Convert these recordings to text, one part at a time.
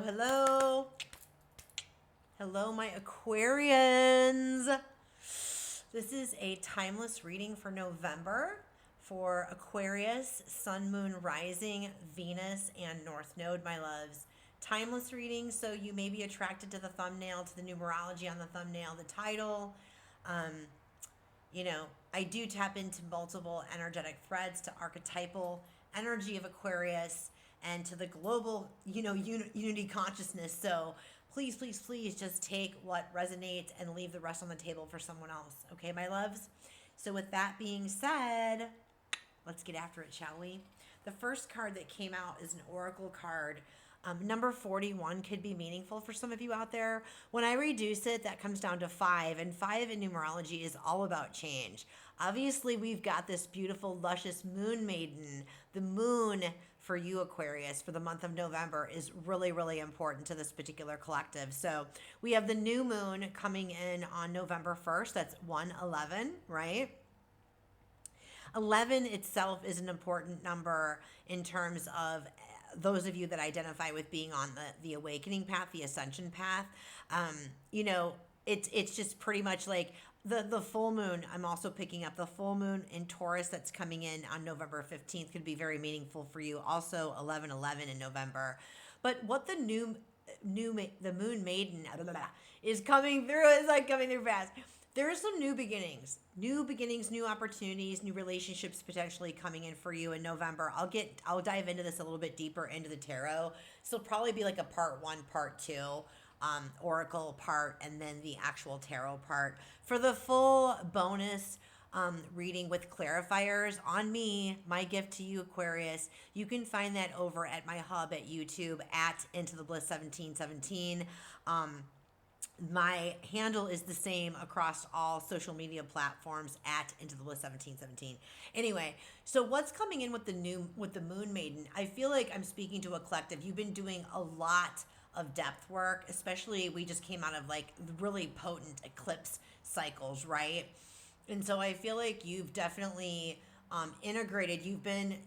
hello. Hello, my Aquarians. This is a timeless reading for November for Aquarius, Sun, Moon, Rising, Venus, and North Node, my loves. Timeless reading, so you may be attracted to the thumbnail, to the numerology on the thumbnail, the title. I do tap into multiple energetic threads to archetypal energy of Aquarius and to the global, unity consciousness. So please, please, please just take what resonates and leave the rest on the table for someone else. Okay, my loves? So with that being said, let's get after it, shall we? The first card that came out is an oracle card. Number 41 could be meaningful for some of you out there. When I reduce it, that comes down to 5, and 5 in numerology is all about change. Obviously, we've got this beautiful, luscious moon maiden. The moon for you, Aquarius, for the month of November is really, really important to this particular collective. So we have the new moon coming in on November 1st. That's 1/11, right? 11 itself is an important number in terms of those of you that identify with being on the awakening path, the ascension path. It's just pretty much like the full moon. I'm also picking up the full moon in Taurus that's coming in on November 15th could be very meaningful for you. Also 11/11 in November. But what the the moon maiden is coming through is like coming through fast. There are some new beginnings, new opportunities, new relationships potentially coming in for you in November. I'll dive into this a little bit deeper into the tarot. So it'll probably be like a part 1, part 2, oracle part, and then the actual tarot part. For the full bonus reading with clarifiers on me, my gift to you, Aquarius, you can find that over at my hub at YouTube at Into the Bliss 1717. My handle is the same across all social media platforms at Into the Bliss 1717. Anyway, so what's coming in with the moon maiden? I feel like I'm speaking to a collective. You've been doing a lot of depth work, especially we just came out of like really potent eclipse cycles, right? And so I feel like you've definitely integrated. You've been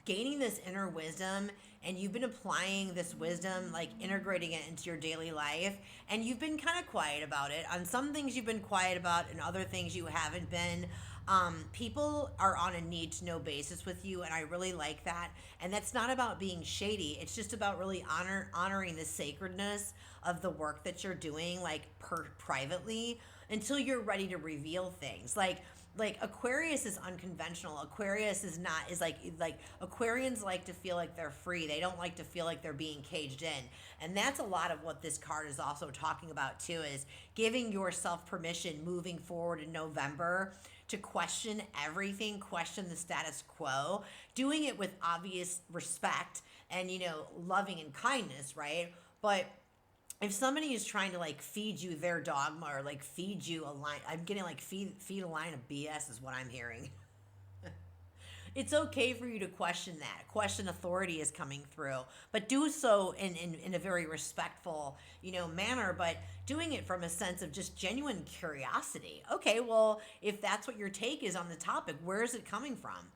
gaining this inner wisdom, and you've been applying this wisdom, like integrating it into your daily life. And you've been kind of quiet about it. On some things you've been quiet about, and other things you haven't been. People are on a need to know basis with you, and I really like that. And that's not about being shady. It's just about really honoring the sacredness of the work that you're doing, like privately, until you're ready to reveal things. Like Aquarius is unconventional. Aquarius is like Aquarians like to feel like they're free. They don't like to feel like they're being caged in. And that's a lot of what this card is also talking about too, is giving yourself permission moving forward in November to question everything, question the status quo, doing it with obvious respect and, loving and kindness, right? But if somebody is trying to like feed you their dogma or like feed you a line, I'm getting like feed a line of BS is what I'm hearing. It's okay for you to question that. Question authority is coming through, but do so in a very respectful, manner, but doing it from a sense of just genuine curiosity. Okay, well, if that's what your take is on the topic, where is it coming from?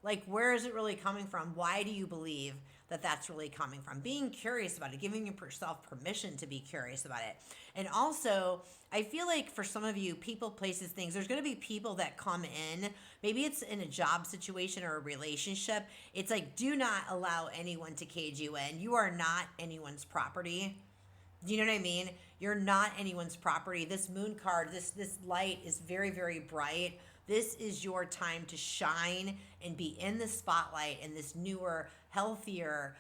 Like, where is it really coming from? Why do you believe that that's really coming from? Being curious about it, giving yourself permission to be curious about it. And also, I feel like for some of you, people, places, things, there's going to be people that come in. Maybe it's in a job situation or a relationship. It's like, do not allow anyone to cage you in. You are not anyone's property. Do you know what I mean? You're not anyone's property. This moon card, this light is very, very bright. This is your time to shine and be in the spotlight in this newer, healthier,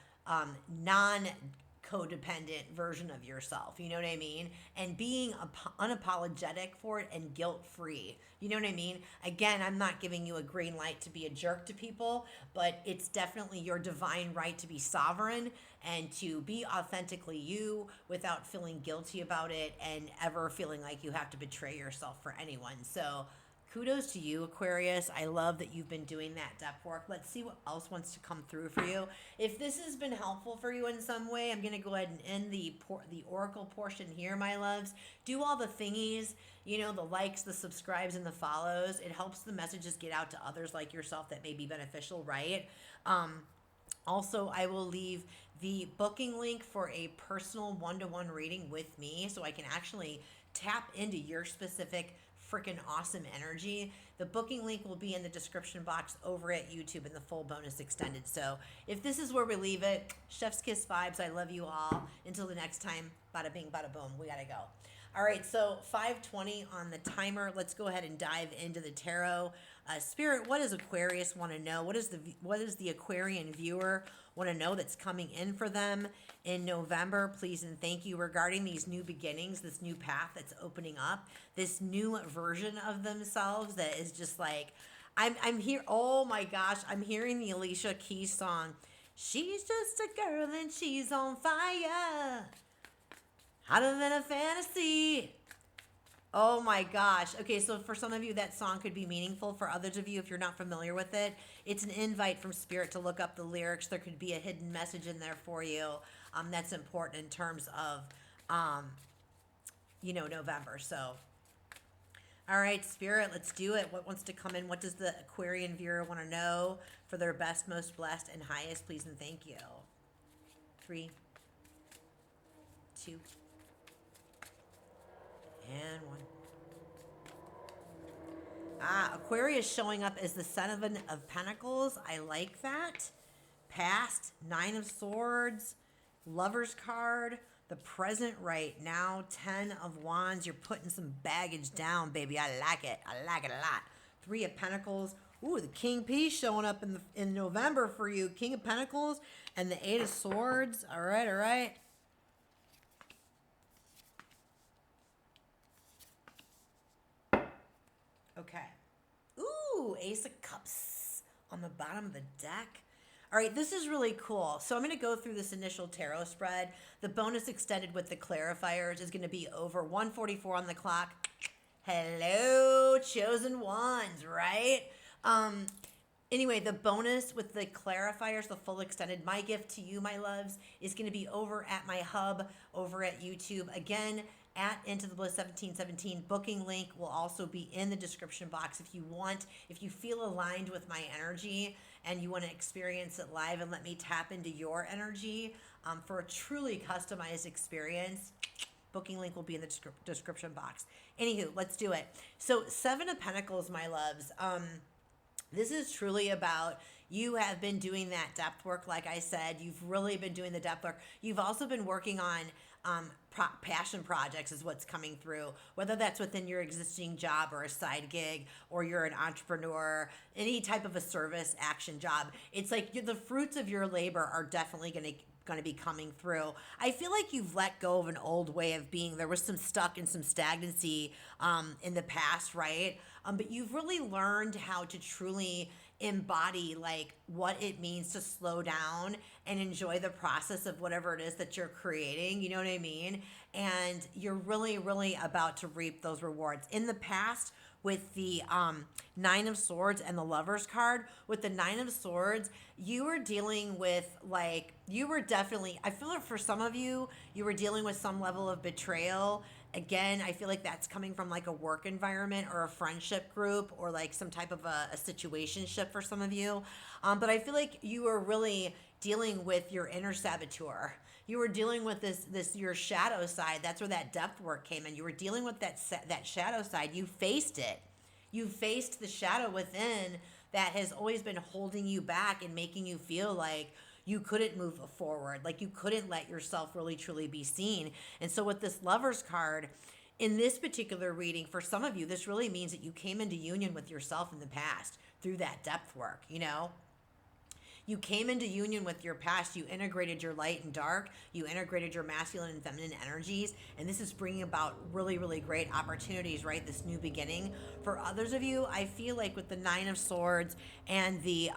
non-codependent version of yourself. You know what I mean? And being unapologetic for it and guilt-free. You know what I mean? Again, I'm not giving you a green light to be a jerk to people, but it's definitely your divine right to be sovereign and to be authentically you without feeling guilty about it and ever feeling like you have to betray yourself for anyone. So kudos to you, Aquarius. I love that you've been doing that depth work. Let's see what else wants to come through for you. If this has been helpful for you in some way, I'm going to go ahead and end the oracle portion here, my loves. Do all the thingies, the likes, the subscribes, and the follows. It helps the messages get out to others like yourself that may be beneficial, right? Also, I will leave the booking link for a personal one-to-one reading with me so I can actually tap into your specific freaking awesome energy. The booking link will be in the description box over at YouTube in the full bonus extended. So if this is where we leave it, chef's kiss vibes. I love you all. Until the next time, bada bing, bada boom. We got to go. All right, so 5:20 on the timer. Let's go ahead and dive into the tarot. Spirit, what does Aquarius want to know? What is the Aquarian viewer want to know that's coming in for them in November? Please and thank you regarding these new beginnings, this new path that's opening up, this new version of themselves that is just like, I'm here. Oh my gosh, I'm hearing the Alicia Keys song. She's just a girl and she's on fire, hotter than a fantasy. Oh my gosh. Okay, so for some of you, that song could be meaningful. For others of you, if you're not familiar with it, it's an invite from Spirit to look up the lyrics. There could be a hidden message in there for you that's important in terms of, November. So, all right, Spirit, let's do it. What wants to come in? What does the Aquarian viewer want to know for their best, most blessed, and highest? Please and thank you. 3, 2, and 1. Aquarius showing up as the Seven of Pentacles. I like that. Past, 9 of Swords, Lover's card, the present right now, 10 of Wands. You're putting some baggage down, baby. I like it. I like it a lot. 3 of Pentacles. Ooh, the King P showing up in November for you. King of Pentacles and the 8 of Swords. All right, all right. Okay. Ooh, Ace of Cups on the bottom of the deck. All right, this is really cool. So I'm going to go through this initial tarot spread. The bonus extended with the clarifiers is going to be over 1:44 on the clock. Hello, chosen ones, right? Anyway, the bonus with the clarifiers, the full extended, my gift to you, my loves, is going to be over at my hub over at YouTube. Again, at Into the Bliss 1717. Booking link will also be in the description box if you want, if you feel aligned with my energy and you want to experience it live and let me tap into your energy for a truly customized experience. Booking link will be in the description box. Anywho, let's do it. So 7 of Pentacles, my loves. This is truly about you have been doing that depth work. Like I said, you've really been doing the depth work. You've also been working on passion projects is what's coming through, whether that's within your existing job or a side gig, or you're an entrepreneur, any type of a service action job. It's like the fruits of your labor are definitely going to be coming through. I feel like you've let go of an old way of being. There was some stuck and some stagnancy in the past, right? But you've really learned how to truly embody like what it means to slow down and enjoy the process of whatever it is that you're creating. You know what I mean? And you're really, really about to reap those rewards. In the past, with the 9 of Swords and the Lover's card, with the 9 of Swords, you were dealing with I feel like for some of you, you were dealing with some level of betrayal. Again, I feel like that's coming from like a work environment or a friendship group or like some type of a situationship for some of you. But I feel like you were really dealing with your inner saboteur. You were dealing with this your shadow side. That's where that depth work came in. You were dealing with that shadow side. You faced it. You faced the shadow within that has always been holding you back and making you feel like you couldn't move forward, like you couldn't let yourself really truly be seen. And so with this Lover's card, in this particular reading, for some of you, this really means that you came into union with yourself in the past through that depth work, you know? You came into union with your past. You integrated your light and dark. You integrated your masculine and feminine energies. And this is bringing about really, really great opportunities, right? This new beginning. For others of you, I feel like with the 9 of Swords and the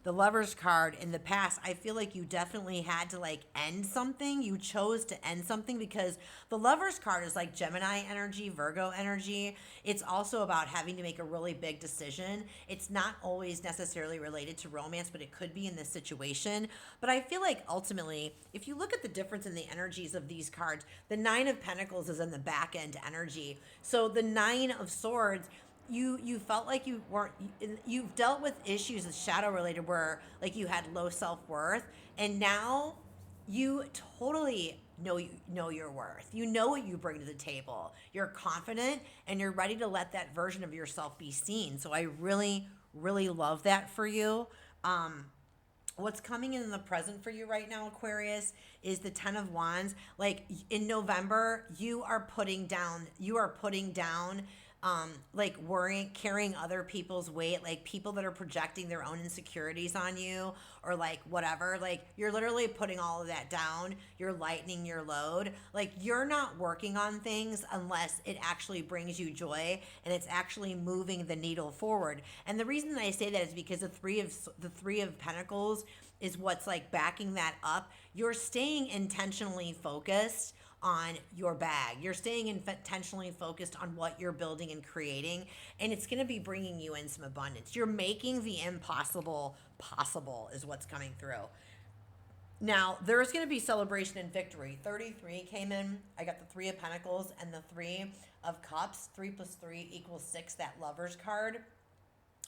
Lover's card in the past, I feel like you definitely had to like end something. You chose to end something because the Lover's card is like Gemini energy, Virgo energy. It's also about having to make a really big decision. It's not always necessarily related to romance, but it could be in this situation. But I feel like ultimately, if you look at the difference in the energies of these cards, the 9 of Pentacles is in the back end energy. So the 9 of Swords, you felt like you've dealt with issues that's shadow related where like you had low self-worth, and now you totally know your worth. You know what you bring to the table. You're confident and you're ready to let that version of yourself be seen. So I really, really love that for you. Um, what's coming in the present for you right now, Aquarius, is the 10 of Wands. Like in November, you are putting down like worrying, carrying other people's weight, like people that are projecting their own insecurities on you, or like whatever. Like you're literally putting all of that down. You're lightening your load. Like you're not working on things unless it actually brings you joy and it's actually moving the needle forward. And the reason that I say that is because the three of Pentacles is what's like backing that up. You're staying intentionally focused on your bag. You're staying intentionally focused on what you're building and creating, and it's going to be bringing you in some abundance. You're making the impossible possible, is what's coming through. Now, there's going to be celebration and victory. 33 came in. I got the 3 of Pentacles and the 3 of Cups. 3 plus 3 equals 6, that Lover's card.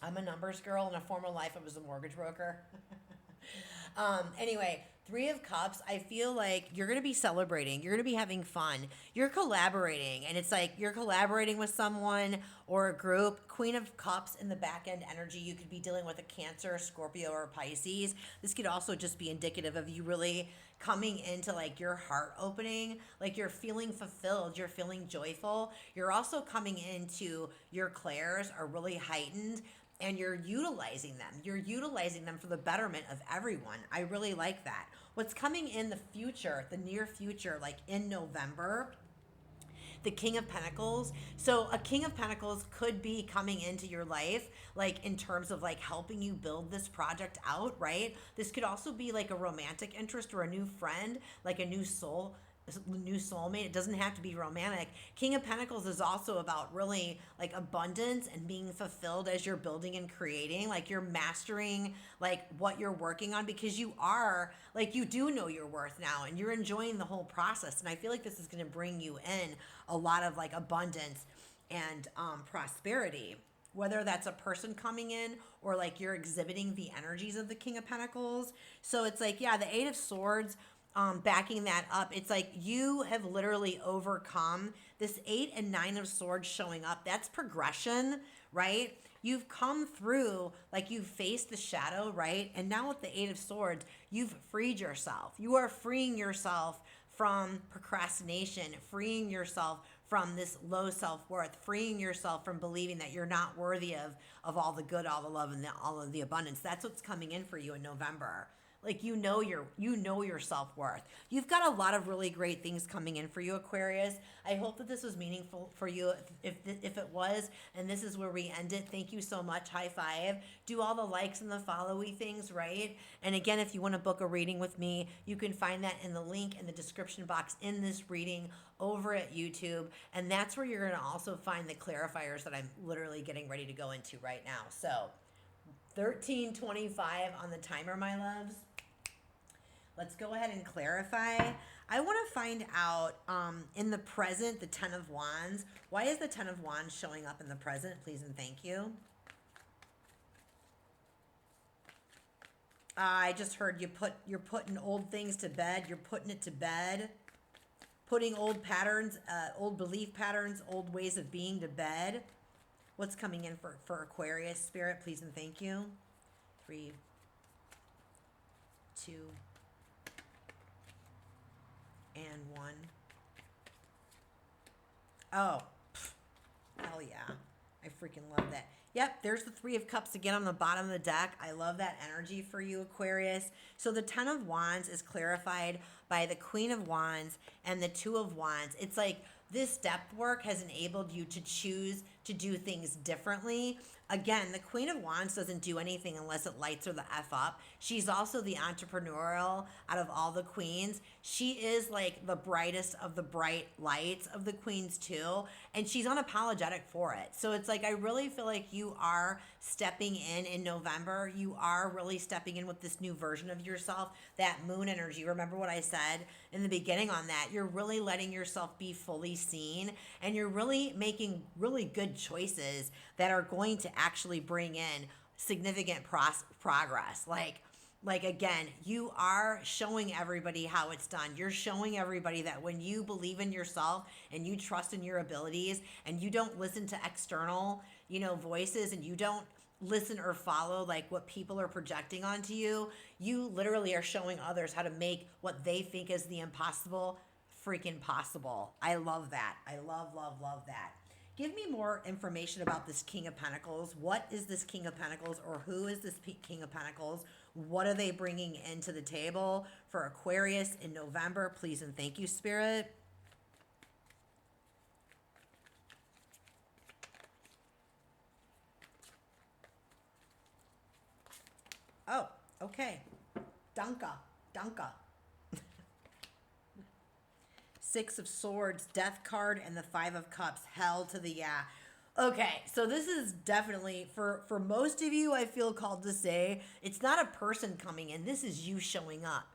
I'm a numbers girl. In a former life, I was a mortgage broker. Anyway, 3 of Cups, I feel like you're going to be celebrating. You're going to be having fun. You're collaborating, and it's like you're collaborating with someone or a group. Queen of Cups in the back end energy, you could be dealing with a Cancer, Scorpio, or Pisces. This could also just be indicative of you really coming into like your heart opening, like you're feeling fulfilled, you're feeling joyful. You're also coming into your clairs are really heightened, and you're utilizing them. You're utilizing them for the betterment of everyone. I really like that. What's coming in the future, the near future, like in November, the King of Pentacles. So a King of Pentacles could be coming into your life, like in terms of like helping you build this project out, right? This could also be like a romantic interest or a new friend, like a new soulmate. It doesn't have to be romantic. King of Pentacles is also about really like abundance and being fulfilled as you're building and creating. Like you're mastering like what you're working on, because you are like, you do know your worth now and you're enjoying the whole process. And I feel like this is going to bring you in a lot of like abundance and prosperity, whether that's a person coming in or like you're exhibiting the energies of the King of Pentacles. So it's like, yeah, the 8 of Swords, backing that up, it's like you have literally overcome this 8 and 9 of Swords showing up. That's progression, right? You've come through, like you've faced the shadow, right? And now with the 8 of Swords, you've freed yourself. You are freeing yourself from procrastination, freeing yourself from this low self-worth, freeing yourself from believing that you're not worthy of all the good, all the love, and all of the abundance. That's what's coming in for you in November. Like you know your self-worth. You've got a lot of really great things coming in for you, Aquarius. I hope that this was meaningful for you. If it was, and this is where we end it, thank you so much. High five. Do all the likes and the followy things, right? And again, if you want to book a reading with me, you can find that in the link in the description box in this reading over at YouTube. And that's where you're going to also find the clarifiers that I'm literally getting ready to go into right now. So 13:25 on the timer, my loves. Let's go ahead and clarify. I want to find out in the present, the 10 of Wands. Why is the 10 of Wands showing up in the present? Please and thank you. I just heard you're putting old things to bed. You're putting it to bed. Putting old patterns, old belief patterns, old ways of being to bed. What's coming in for Aquarius spirit? Please and thank you. 3, 2, and 1. Oh, hell yeah. I freaking love that. Yep, there's the 3 of Cups again on the bottom of the deck. I love that energy for you, Aquarius. So the 10 of Wands is clarified by the Queen of Wands and the 2 of Wands. It's like this depth work has enabled you to choose to do things differently. Again, the Queen of Wands doesn't do anything unless it lights her the F up. She's also the entrepreneurial out of all the queens. She is like the brightest of the bright lights of the queens too. And she's unapologetic for it. So it's like, I really feel like you are stepping in November. You are really stepping in with this new version of yourself, that moon energy. Remember what I said in the beginning on that? You're really letting yourself be fully seen, and you're really making really good choices that are going to actually bring in significant progress. Like Like, again, you are showing everybody how it's done. You're showing everybody that when you believe in yourself and you trust in your abilities and you don't listen to external, voices, and you don't listen or follow like what people are projecting onto you, you literally are showing others how to make what they think is the impossible freaking possible. I love that. I love, love, love that. Give me more information about this King of Pentacles. What is this King of Pentacles, or who is this King of Pentacles? What are they bringing into the table for Aquarius in November? Please and thank you, Spirit. Oh, okay. Danke. Danke. Six of Swords, Death card, and the Five of Cups. Hell to the yeah. Okay, so this is definitely, for most of you, I feel called to say, it's not a person coming in. This is you showing up.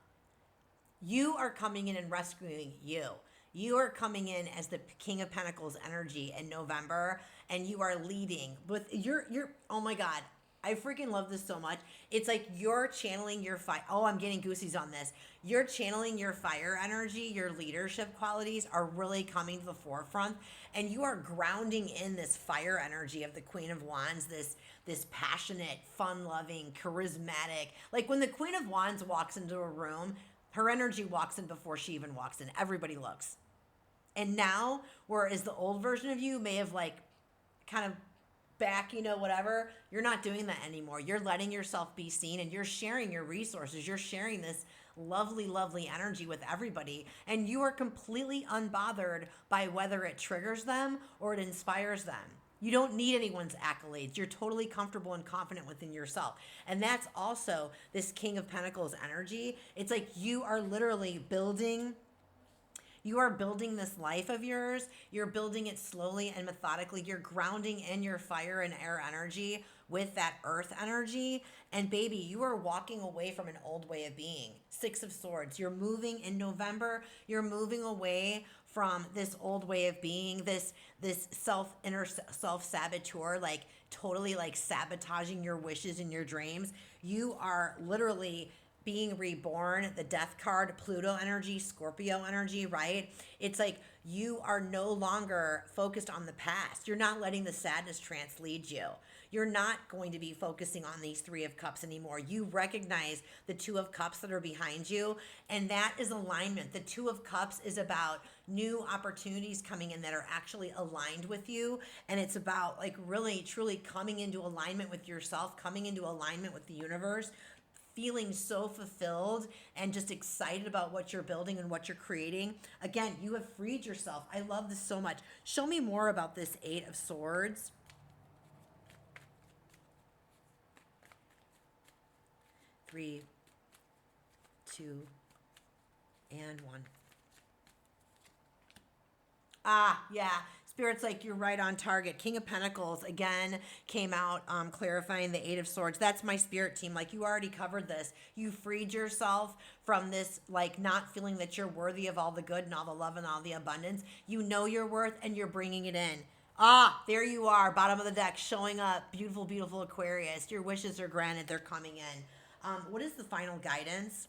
You are coming in and rescuing you. You are coming in as the King of Pentacles energy in November, and you are leading with you're oh my God. I freaking love this so much. It's like you're channeling your fire. Oh, I'm getting goosies on this. You're channeling your fire energy. Your leadership qualities are really coming to the forefront, and you are grounding in this fire energy of the Queen of Wands, this passionate, fun-loving, charismatic. Like when the Queen of Wands walks into a room, her energy walks in before she even walks in. Everybody looks. And now, whereas the old version of you may have like kind of back, whatever, you're not doing that anymore. You're letting yourself be seen, and you're sharing your resources. You're sharing this lovely, lovely energy with everybody, and you are completely unbothered by whether it triggers them or it inspires them. You don't need anyone's accolades. You're totally comfortable and confident within yourself. And that's also this King of Pentacles energy. It's like you are literally building this life of yours. You're building it slowly and methodically. You're grounding in your fire and air energy with that earth energy. And baby, you are walking away from an old way of being. Six of Swords. You're moving in November. You're moving away from this old way of being, this self-saboteur, like totally like sabotaging your wishes and your dreams. You are literally being reborn, the Death card, Pluto energy, Scorpio energy, right? It's like you are no longer focused on the past. You're not letting the sadness trance lead you. You're not going to be focusing on these Three of Cups anymore. You recognize the Two of Cups that are behind you, and that is alignment. The Two of Cups is about new opportunities coming in that are actually aligned with you, and it's about like really, truly coming into alignment with yourself, coming into alignment with the universe, feeling so fulfilled and just excited about what you're building and what you're creating. Again, you have freed yourself. I love this so much. Show me more about this Eight of Swords. Three, two, and one. Ah, yeah. Spirit's like, you're right on target. King of Pentacles, again, came out clarifying the Eight of Swords. That's my spirit team. Like, you already covered this. You freed yourself from this, like, not feeling that you're worthy of all the good and all the love and all the abundance. You know your worth, and you're bringing it in. Ah, there you are, bottom of the deck, showing up. Beautiful, beautiful Aquarius. Your wishes are granted. They're coming in. What is the final guidance?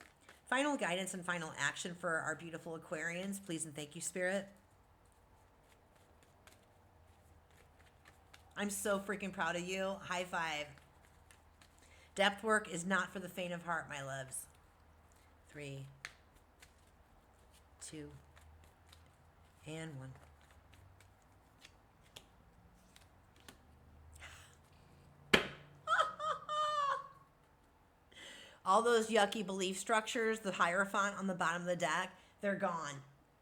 Final guidance and final action for our beautiful Aquarians. Please and thank you, Spirit. I'm so freaking proud of you. High five. Depth work is not for the faint of heart, my loves. 3, 2, and 1. All those yucky belief structures, the Hierophant on the bottom of the deck, they're gone.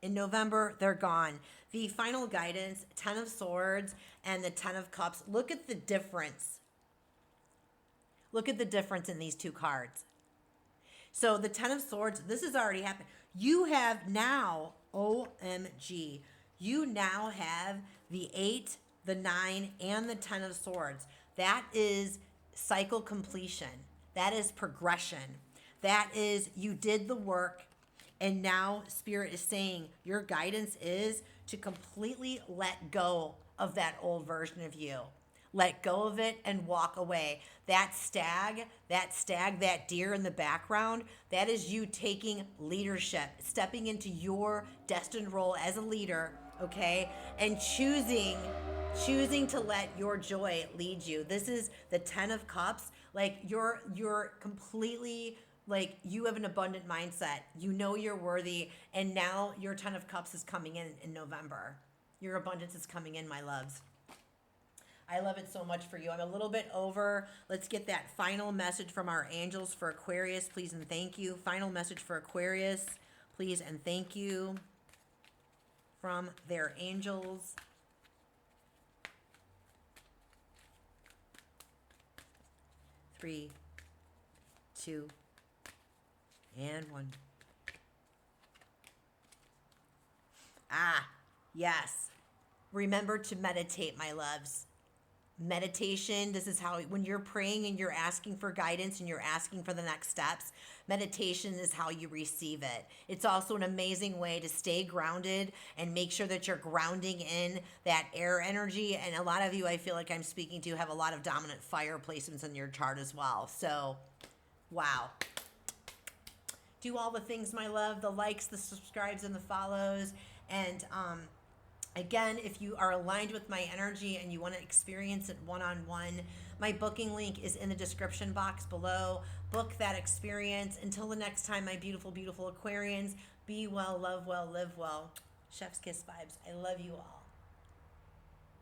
In November, they're gone. The final guidance, 10 of Swords and the 10 of Cups. Look at the difference. Look at the difference in these two cards. So the 10 of Swords, this has already happened. You have now, OMG, you now have the 8, the 9, and the 10 of Swords. That is cycle completion. That is progression. That is, you did the work, and now Spirit is saying your guidance is to completely let go of that old version of you. let go of it and walk away. That stag, that deer in the background, that is you taking leadership, stepping into your destined role as a leader, okay? And choosing to let your joy lead you. This is the 10 of cups. Like you're completely like you have an abundant mindset. You know you're worthy, and now your 10 of cups is coming in November. Your abundance is coming in, my loves. I love it so much for you. I'm a little bit over. Let's get that final message from our angels for Aquarius, please and thank you. Final message for Aquarius, please and thank you from their angels. Three, two, and one. Yes. Remember to meditate, my loves. Meditation, this is how, when you're praying and you're asking for guidance and you're asking for the next steps, meditation is how you receive it. It's also an amazing way to stay grounded and make sure that you're grounding in that air energy. And a lot of you, I feel like I'm speaking to, have a lot of dominant fire placements in your chart as well. So, wow. Do all the things, my love, the likes, the subscribes, and the follows. And, again, if you are aligned with my energy and you want to experience it one-on-one, my booking link is in the description box below. Book that experience. Until the next time, my beautiful, beautiful Aquarians, be well, love well, live well. Chef's kiss vibes. I love you all.